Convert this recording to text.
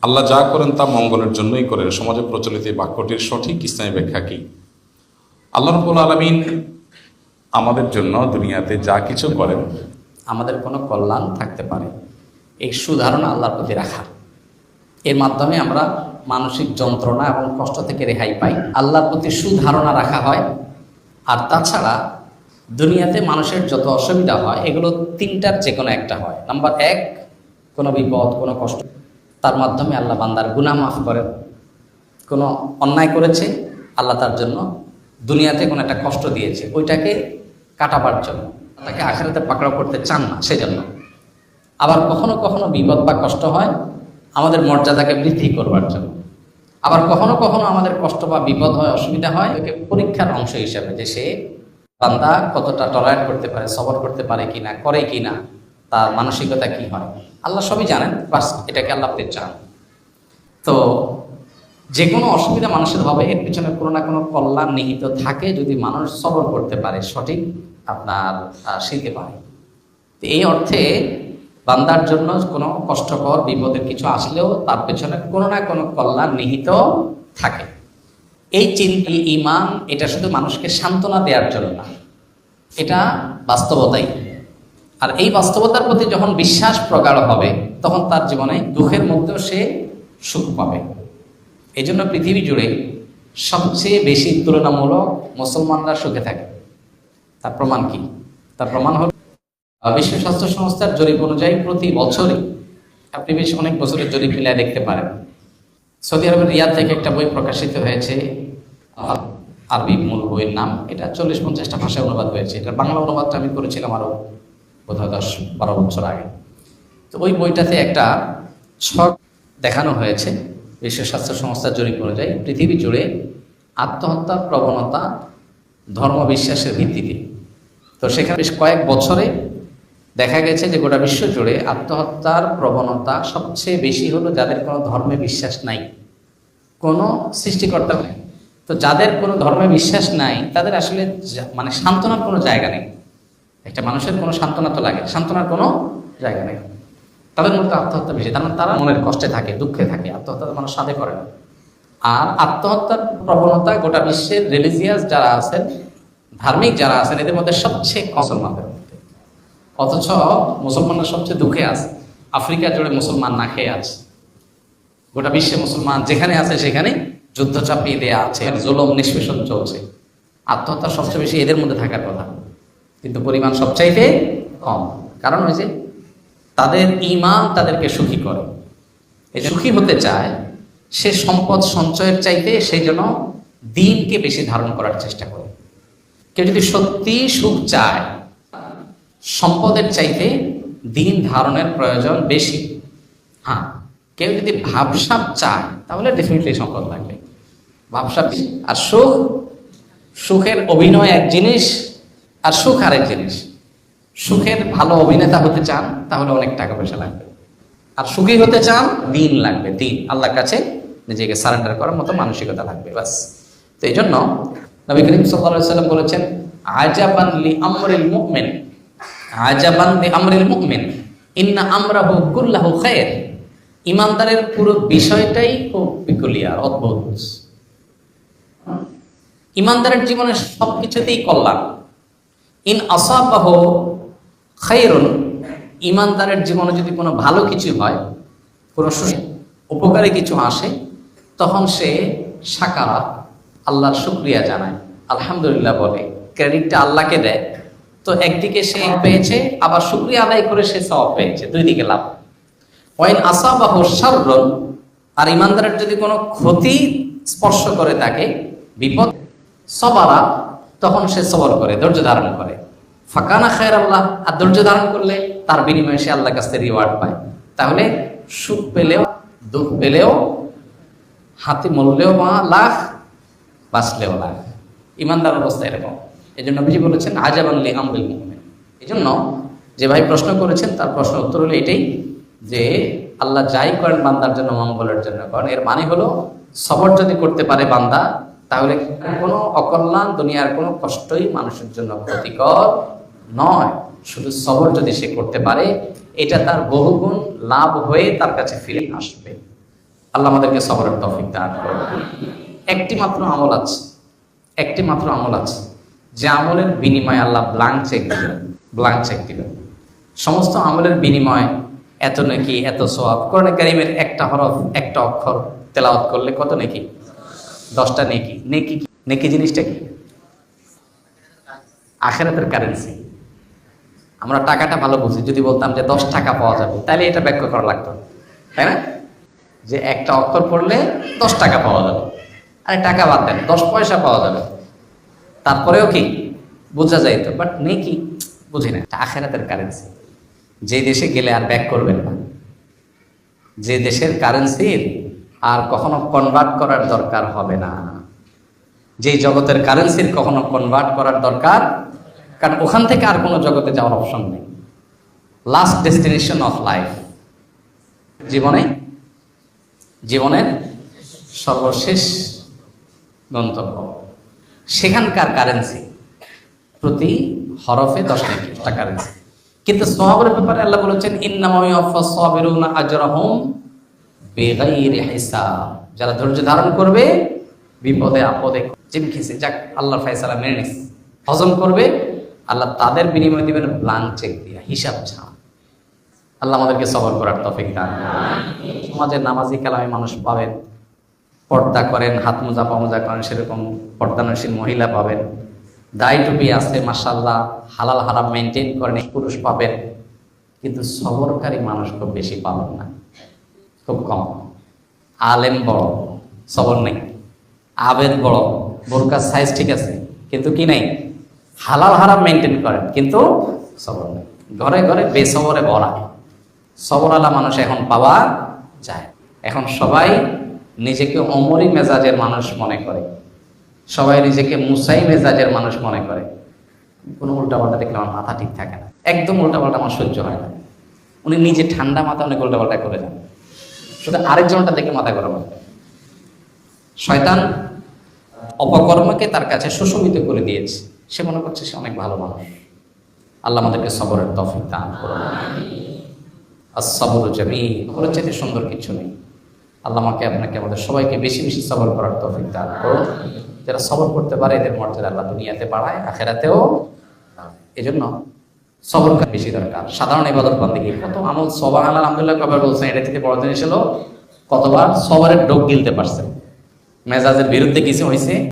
আল্লাহ যা করেন তা মঙ্গলের জন্যই করেন। সমাজে প্রচলিত এই বাক্যটির সঠিক ইসলামী ব্যাখ্যা কি? আল্লাহ রাব্বুল আলামিন আমাদের জন্য দুনিয়াতে যা কিছু করেন, আমাদের কোনো কল্যাণ থাকতে পারে, এই সুধারণা আল্লাহর প্রতি রাখা, এর মাধ্যমে আমরা মানসিক যন্ত্রণা এবং কষ্ট থেকে রেহাই পাই। আল্লাহর প্রতি সুধারণা রাখা হয়। আর তাছাড়া দুনিয়াতে মানুষের যত অসুবিধা হয় এগুলো তিনটার যে কোনো একটা হয়। নাম্বার এক, কোনো বিপদ, কোনো কষ্ট, তার মাধ্যমে আল্লাহ বান্দার গুনাহ মাফ করেন। কোনো অন্যায় করেছে, আল্লাহ তার জন্য দুনিয়াতে কোনো একটা কষ্ট দিয়েছে, ওইটাকে কাটাবার জন্য, তাকে আখিরাতে পাকড়াও করতে চান না সেজন্য। আবার কখনো কখনো বিপদ বা কষ্ট হয় আমাদের মর্যাদাকে বৃদ্ধি করবার জন্য। আবার কখনো কখনো আমাদের কষ্ট বা বিপদ হয়, অসুবিধা হয়, ওকে পরীক্ষার অংশ হিসাবে, যে সে বান্দা কতটা টলারেট করতে পারে, সবর করতে পারে কিনা, করে কিনা, তার মানসিকতা কি হয়, আল্লাহ সবই জানেন। বাস এটাকে আল্লাহ আপনি চান। তো যে কোনো অসুবিধা মানুষের হবে, এর পিছনে কোনো না কোনো কল্যাণ নিহিত থাকে যদি মানুষ সবর করতে পারে, সঠিক আপনার শিখতে পারে। তো এই অর্থে বান্দার জন্য কোনো কষ্টকর বিপদের কিছু আসলেও তার পেছনে কোনো না কোনো কল্যাণ নিহিত থাকে। এই চিন্তা, ঈমান, এটা শুধু মানুষকে সান্ত্বনা দেওয়ার জন্য না, এটা বাস্তবতাই। আর এই বাস্তবতার প্রতি যখন বিশ্বাস প্রগাঢ় হবে, তখন তার জীবনে দুঃখের মধ্যেও সে সুখ পাবে। এই জন্য পৃথিবী জুড়ে সবচেয়ে বেশি তুলনামূলক মুসলমানরা সুখে থাকে। তার প্রমাণ কি? তার প্রমাণ হল বিশ্ব স্বাস্থ্য সংস্থার জরিপ অনুযায়ী প্রতি বছরই, আপনি বেশ অনেক বছরের জরিপ মিলিয়ে দেখতে পারেন, সৌদি আরবের রিয়াদ থেকে একটা বই প্রকাশিত হয়েছে, আরবি মূল বইয়ের নাম, এটা 40-50টা ভাষায় অনুবাদ হয়েছে। এটার বাংলা অনুবাদটা আমি করেছিলাম আরও বোধহয় 10-12 বছর আগে। তো ওই বইটাতে একটা ছক দেখানো হয়েছে বিশ্ব স্বাস্থ্য সংস্থার জরিপ অনুযায়ী পৃথিবী জুড়ে আত্মহত্যার প্রবণতা ধর্মবিশ্বাসের ভিত্তিতে। তো সেখানে বেশ কয়েক বছরে দেখা গেছে যে গোটা বিশ্ব জুড়ে আত্মহত্যার প্রবণতা সবচেয়ে বেশি হলো যাদের কোনো ধর্মে বিশ্বাস নাই, কোনো সৃষ্টিকর্তা নেই। তো যাদের কোনো ধর্মে বিশ্বাস নাই তাদের আসলে মানে সান্ত্বনার কোনো জায়গা নেই। একটা মানুষের কোনো সান্ত্বনা তো লাগে, সান্ত্বনার কোনো জায়গা নেই, তাদের মধ্যে আত্মহত্যা বেশি। তার মানে তারা মনের কষ্টে থাকে, দুঃখে থাকে, আত্মহত্যা মানুষ সাথে করে না। আর আত্মহত্যার প্রবণতা গোটা বিশ্বের রিলিজিয়াস যারা আছেন, ধার্মিক যারা আছেন, এদের মধ্যে সবচেয়ে মুসলমানদের মধ্যে। অথচ মুসলমানরা সবচেয়ে দুঃখে আছে। আফ্রিকা জুড়ে মুসলমান না খেয়ে আছে, গোটা বিশ্বে মুসলমান যেখানে আছে সেখানে যুদ্ধ চাপিয়ে দেয়া আছে, জুলুম নিষ্পেষণ চলছে। আত্মহত্যা সবচেয়ে বেশি এদের মধ্যে থাকার কথা, কিন্তু পরিমাণ সবচাইতে কম। কারণ হয়েছে তাদের ঈমান তাদেরকে সুখী করে। এই সুখী হতে চায়, সে সম্পদ সঞ্চয়ের চাইতে সেই জন্য দিনকে বেশি ধারণ করার চেষ্টা করে। কেউ যদি সত্যি সুখ চায়, সম্পদের চাইতে দিন ধারণের প্রয়োজন বেশি। হ্যাঁ, কেউ যদি ভাবসাব চায় তাহলে ডেফিনেটলি সম্পদ লাগবে, ভাবসাব। আর সুখের অভিনয় এক জিনিস, আর সুখ আরেক জিনিস। সুখের ভালো অভিনেতা হতে চান তাহলে অনেক টাকা পয়সা লাগবে, আর সুখী হতে চান দিন লাগবে, দিন আল্লাহর কাছে নিজেকে সারেন্ডার করার মতো মানসিকতা লাগবে, বাস। তো এই জন্য নবী করিম সাল্লাল্লাহু আলাইহি ওয়াসাল্লাম বলেছেন, আজাবান লি আমরিল মুমিন, আজাবান লি আমরিল মুমিন ইন্না আমরাহু কুল্লাহু খায়র। ইমানদারের পুরো বিষয়টাই খুব পিকুলিয়ার, অদ্ভুত। ইমানদারের জীবনে সবকিছুতেই কল্যাণ। ইন আসাবাহু খায়রুন, ইমানদারের জীবনে যদি কোনো ভালো কিছু হয়, কোনো উপকারী কিছু আসে, তখন সে শাকারা, আল্লাহর শুকরিয়া জানায়, আলহামদুলিল্লাহ বলে, ক্রেডিটটা আল্লাহকে দেয়। তো একদিকে সে পেয়েছে, আবার শুকরিয়া আদায় করে সে সওয়াব পেয়েছে, দুই দিকে লাভ। ওয়াইন আসাবাহু শাররুন, আর ইমানদারের যদি কোনো ক্ষতি স্পর্শ করে তাকে, বিপদ, সবারা, তখন সে সবর করে, ধৈর্য ধারণ করে। ফাকানা খায়র আল্লাহ, আর ধৈর্য ধারণ করলে তার বিনিময়ে সে আল্লাহর কাছ থেকে রিওয়ার্ড পায়। তাহলে সুখ পেলেও দুঃখ পেলেও, হাতে মরলেও লাখ, বাঁচলেও লাখ। ইমানদার অবস্থা এরকম। এই জন্য নবীজি বলেছেন আজাবান লি আমরিল মুমিন। এই জন্য যে ভাই প্রশ্ন করেছেন তার প্রশ্ন উত্তর হলো এটাই, যে আল্লাহ যাই করেন বান্দার জন্য মঙ্গলের জন্য করেন। এর মানে হলো সবর যদি করতে পারে বান্দা, তাহলে কোনো অকল্যাণ, দুনিয়ার কোনো কষ্টই মানুষের জন্য ক্ষতিকর নয়। শুধু সবর যদি সে করতে পারে, এটা তার বহুগুণ লাভ হয়ে তার কাছে ফিরে আসবে। আল্লাহ আমাদেরকে সবরের তৌফিক দান করুন। একটি মাত্র আমল আছে, একটি মাত্র আমল আছে যে আমলের বিনিময়ে আল্লাহ ব্ল্যাঙ্ক চেক দিবেন, ব্ল্যাঙ্ক চেক দিবেন। সমস্ত আমলের বিনিময়ে এত নেকি, এত সওয়াব। কোরআনে কারীমের একটা হরফ, একটা অক্ষর তেলাওয়াত করলে কত নেকি? 10টা নেকি। নেকি কি? নেকি জিনিসটা কি? আখিরাতের কারেন্সি। আমরা টাকাটা ভালো বুঝি, যদি বলতাম যে 10 টাকা পাওয়া যাবে, তাহলে এটা ব্যাখ্যা করা লাগতো, তাই না? যে একটা অক্ষর পড়লে 10 টাকা পাওয়া যাবে। আরে টাকা বাদ দেন, 10 পয়সা পাওয়া যাবে, তারপরেও কি বোঝা যাইতো। বাট নেকি বুঝি না। আখিরাতের কারেন্সি, যে দেশে গেলে আর ব্যাক করবেন না, যে দেশের কারেন্সির আর কখনো কনভার্ট করার দরকার হবে না, যে জগতের কারেন্সির কখনো কনভার্ট করার দরকার, কারণ ওখান থেকে আর কোনো জগতে যাওয়ার অপশন নেই। লাস্ট ডেস্টিনেশন অফ লাইফ, জীবনের সর্বশেষ গন্তব্য, সেখানকার কারেন্সি প্রতি হরফে 10 টাকা কারেন্সি। কিন্তু সওয়াবের ব্যাপারে আল্লাহ বলেছেন ইন্নামা ইউওয়াফাস সাবিরুনা আজরাহুম বিগাইরি হিসাব। যারা ধৈর্য ধারণ করবে, বিপদে আপদে চিমকিছে, যাক আল্লাহর ফয়সালা মেনে নিস, হজম করবে, আল্লাহ তাদের বিনিময় দিবেন ব্ল্যাঙ্ক চেক দিয়ে, হিসাব ছাড়া। আল্লাহ আমাদেরকে সবর করার তৌফিক দান করুন। সমাজের নামাজি কালামী মানুষ পাবেন, পর্দা করেন, হাত মোজা পা মোজা করেন, সেরকম পর্দানশীল মহিলা পাবেন, দাড়ি টুপি আছে মাশাআল্লাহ, হালাল হারাম মেনটেন করেন পুরুষ পাবেন। কিন্তু সবরকারী মানুষ খুব বেশি পাবেন না, খুব কম। আলেম বড়, সবর নেই। আবেদ বড়, বোরকার সাইজ ঠিক আছে, কিন্তু কি নাই? হালাল হারাম মেনটেন করেন, কিন্তু সবর নেই। ঘরে ঘরে বেসবরে ভরা। সবরওয়ালা মানুষ এখন পাওয়া যায়। এখন সবাই নিজেকে অমরি মেজাজের মানুষ মনে করে, সবাই নিজেকে মুসাই মেজাজের মানুষ মনে করে। কোনো উল্টাপাল্টা দেখলে আমার মাথা ঠিক থাকে না, একদম উল্টাপাল্টা আমার সহ্য হয় না। উনি নিজে ঠান্ডা মাথা অনেক উল্টাপাল্টা করে যান, শুধু আরেকজনটা দেখে মাথা গরম হয়। শয়তান অপকর্মকে তার কাছে সুশোভিত করে দিয়েছে, সে মনে করছে সে অনেক ভালো মানুষ। আল্লাহ আমাদেরকে সবরের তৌফিক দান করুন। as-sabru jameel, সবরের চাইতে সুন্দর কিছু নেই। আল্লাহ আমাকে আপনাকে আমাদের সবাইকে বেশি বেশি সবর করার তৌফিক দান করুন। যারা সবর করতে পারে এদের মর্যাদা আল্লাহ দুনিয়াতে বাড়ায়, আখিরাতেও। এজন্য সবর বেশি দরকার। সাধারণ ইবাদত বান্দেগী কত আমল, সুবহানাল্লাহ আলহামদুলিল্লাহ কবার বলছেন, এটা থেকে বড় জিনিস হলো কতবার সবরের ডোক গিলতে পারছেন। মেজাজের বিরুদ্ধে কিছু হয়েছে,